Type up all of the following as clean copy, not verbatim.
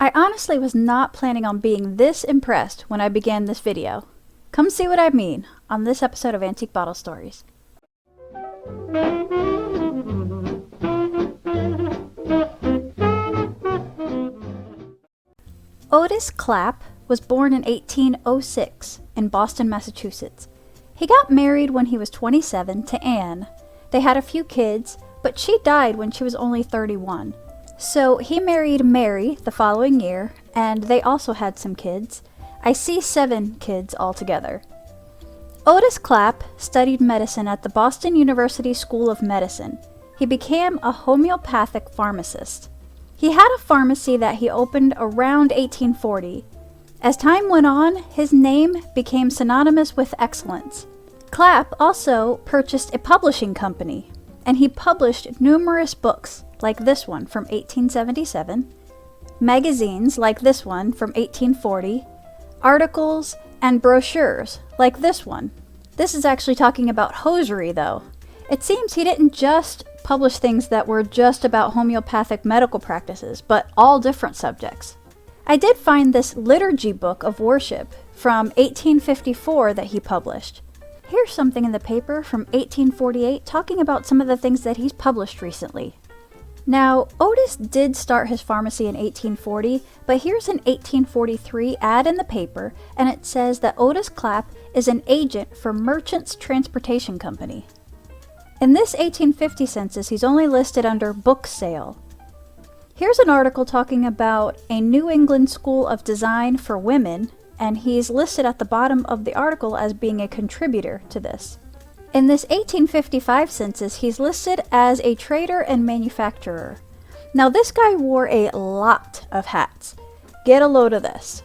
I honestly was not planning on being this impressed when I began this video. Come see what I mean on this episode of Antique Bottle Stories. Otis Clapp was born in 1806 in Boston, Massachusetts. He got married when he was 27 to Anne. They had a few kids, but she died when she was only 31. So he married Mary the following year, and they also had some kids. I see 7 kids altogether. Otis Clapp studied medicine at the Boston University School of Medicine. He became a homeopathic pharmacist. He had a pharmacy that he opened around 1840. As time went on, his name became synonymous with excellence. Clapp also purchased a publishing company, and he published numerous books like this one from 1877, magazines like this one from 1840, articles and brochures like this one. This is actually talking about hosiery though. It seems he didn't just publish things that were just about homeopathic medical practices, but all different subjects. I did find this liturgy book of worship from 1854 that he published. Here's something in the paper from 1848 talking about some of the things that he's published recently. Now, Otis did start his pharmacy in 1840, but here's an 1843 ad in the paper, and it says that Otis Clapp is an agent for Merchants Transportation Company. In this 1850 census, he's only listed under book sale. Here's an article talking about a New England School of Design for women, and he's listed at the bottom of the article as being a contributor to this. In this 1855 census, he's listed as a trader and manufacturer. Now this guy wore a lot of hats. Get a load of this.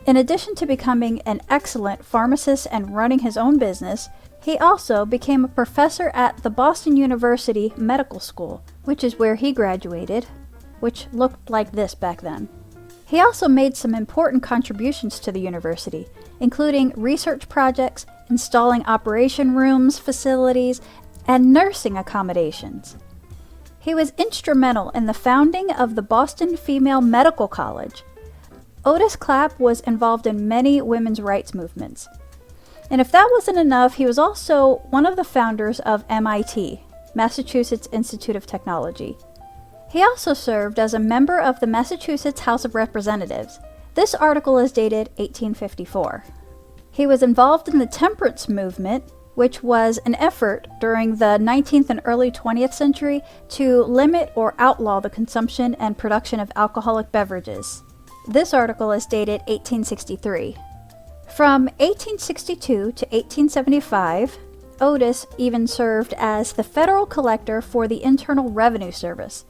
In addition to becoming an excellent pharmacist and running his own business, he also became a professor at the Boston University Medical School, which is where he graduated, which looked like this back then. He also made some important contributions to the university, including research projects, installing operation rooms, facilities, and nursing accommodations. He was instrumental in the founding of the Boston Female Medical College. Otis Clapp was involved in many women's rights movements. And if that wasn't enough, he was also one of the founders of MIT, Massachusetts Institute of Technology. He also served as a member of the Massachusetts House of Representatives. This article is dated 1854. He was involved in the temperance movement, which was an effort during the 19th and early 20th century to limit or outlaw the consumption and production of alcoholic beverages. This article is dated 1863. From 1862 to 1875, Otis even served as the federal collector for the Internal Revenue Service.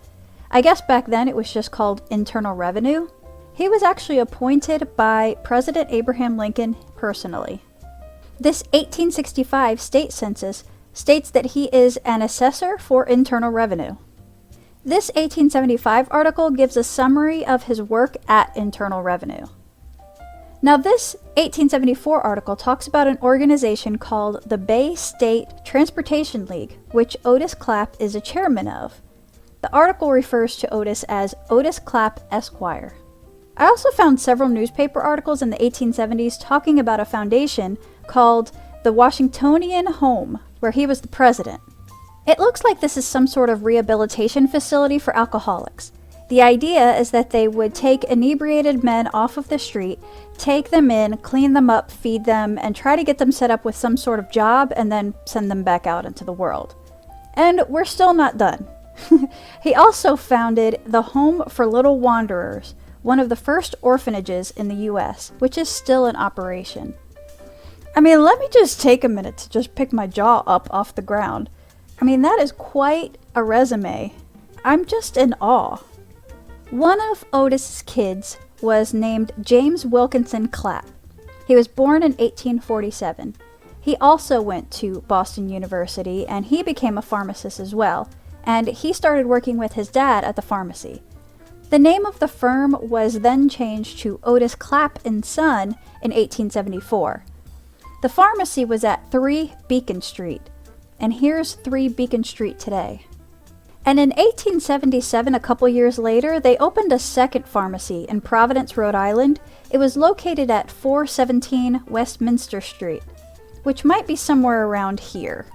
I guess back then it was just called Internal Revenue. He was actually appointed by President Abraham Lincoln personally. This 1865 state census states that he is an assessor for Internal Revenue. This 1875 article gives a summary of his work at Internal Revenue. Now this 1874 article talks about an organization called the Bay State Transportation League, which Otis Clapp is a chairman of. The article refers to Otis as Otis Clapp Esquire. I also found several newspaper articles in the 1870s talking about a foundation called the Washingtonian Home, where he was the president. It looks like this is some sort of rehabilitation facility for alcoholics. The idea is that they would take inebriated men off of the street, take them in, clean them up, feed them, and try to get them set up with some sort of job and then send them back out into the world. And we're still not done. He also founded the Home for Little Wanderers, one of the first orphanages in the U.S., which is still in operation. I mean, let me just take a minute to just pick my jaw up off the ground. I mean, that is quite a resume. I'm just in awe. One of Otis's kids was named James Wilkinson Clapp. He was born in 1847. He also went to Boston University, and he became a pharmacist as well, and he started working with his dad at the pharmacy. The name of the firm was then changed to Otis Clapp & Son in 1874. The pharmacy was at 3 Beacon Street, and here's 3 Beacon Street today. And in 1877, a couple years later, they opened a second pharmacy in Providence, Rhode Island. It was located at 417 Westminster Street, which might be somewhere around here.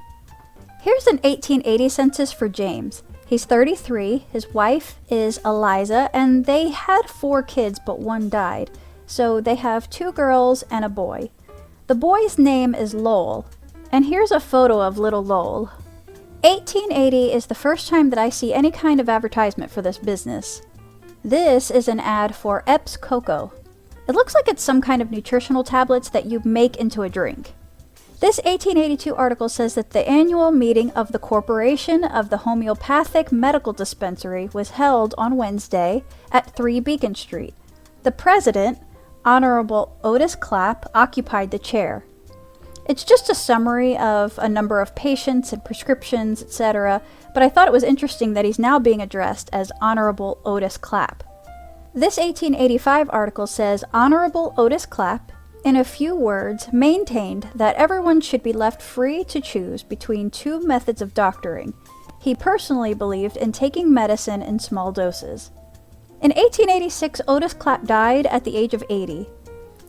Here's an 1880 census for James. He's 33, his wife is Eliza, and they had 4 kids, but one died. So they have 2 girls and a boy. The boy's name is Lowell, and here's a photo of little Lowell. 1880 is the first time that I see any kind of advertisement for this business. This is an ad for Epps Cocoa. It looks like it's some kind of nutritional tablets that you make into a drink. This 1882 article says that the annual meeting of the Corporation of the Homeopathic Medical Dispensary was held on Wednesday at 3 Beacon Street. The president, Honorable Otis Clapp, occupied the chair. It's just a summary of a number of patients and prescriptions, etc., but I thought it was interesting that he's now being addressed as Honorable Otis Clapp. This 1885 article says, Honorable Otis Clapp, in a few words, maintained that everyone should be left free to choose between 2 methods of doctoring. He personally believed in taking medicine in small doses. In 1886, Otis Clapp died at the age of 80.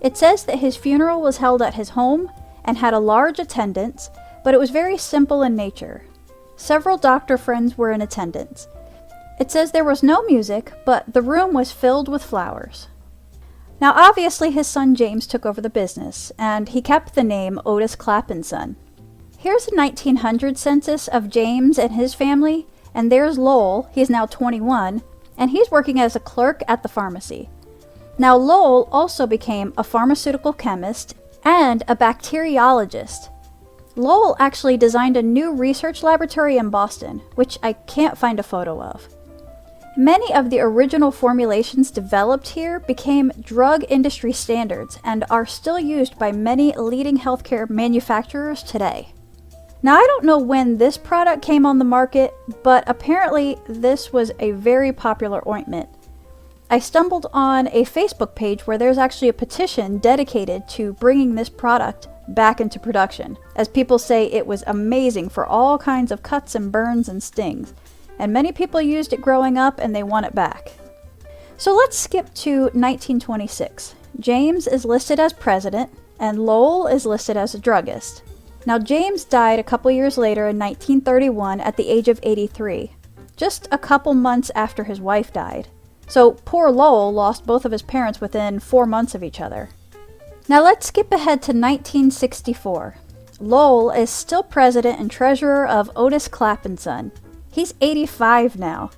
It says that his funeral was held at his home and had a large attendance, but it was very simple in nature. Several doctor friends were in attendance. It says there was no music, but the room was filled with flowers. Now obviously his son James took over the business, and he kept the name Otis Clapp & Son. Here's a 1900 census of James and his family, and there's Lowell, he's now 21, and he's working as a clerk at the pharmacy. Now Lowell also became a pharmaceutical chemist and a bacteriologist. Lowell actually designed a new research laboratory in Boston, which I can't find a photo of. Many of the original formulations developed here became drug industry standards and are still used by many leading healthcare manufacturers today. Now I don't know when this product came on the market, but apparently this was a very popular ointment. I stumbled on a Facebook page where there's actually a petition dedicated to bringing this product back into production, as people say it was amazing for all kinds of cuts and burns and stings, and many people used it growing up and they want it back. So let's skip to 1926. James is listed as president and Lowell is listed as a druggist. Now James died a couple years later in 1931 at the age of 83, just a couple months after his wife died. So poor Lowell lost both of his parents within 4 months of each other. Now let's skip ahead to 1964. Lowell is still president and treasurer of Otis Clapp & Son. He's 85 now.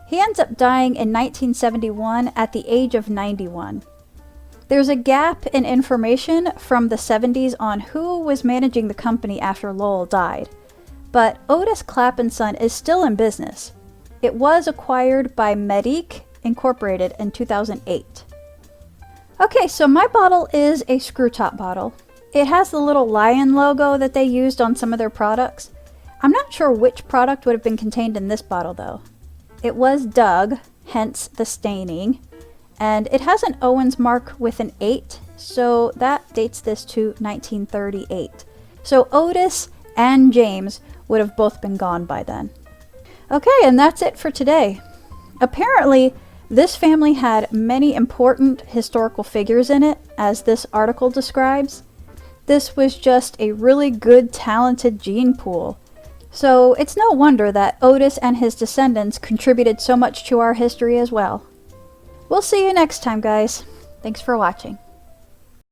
He ends up dying in 1971 at the age of 91. There's a gap in information from the 70s on who was managing the company after Lowell died, but Otis Clapp & Son is still in business. It was acquired by Medique Incorporated in 2008. Okay, so my bottle is a screw top bottle. It has the little lion logo that they used on some of their products. I'm not sure which product would have been contained in this bottle though. It was Doug, hence the staining, and it has an Owens mark with an 8, so that dates this to 1938. So Otis and James would have both been gone by then. Okay, and that's it for today. Apparently, this family had many important historical figures in it, as this article describes. This was just a really good, talented gene pool. So it's no wonder that Otis and his descendants contributed so much to our history as well. We'll see you next time, guys. Thanks for watching.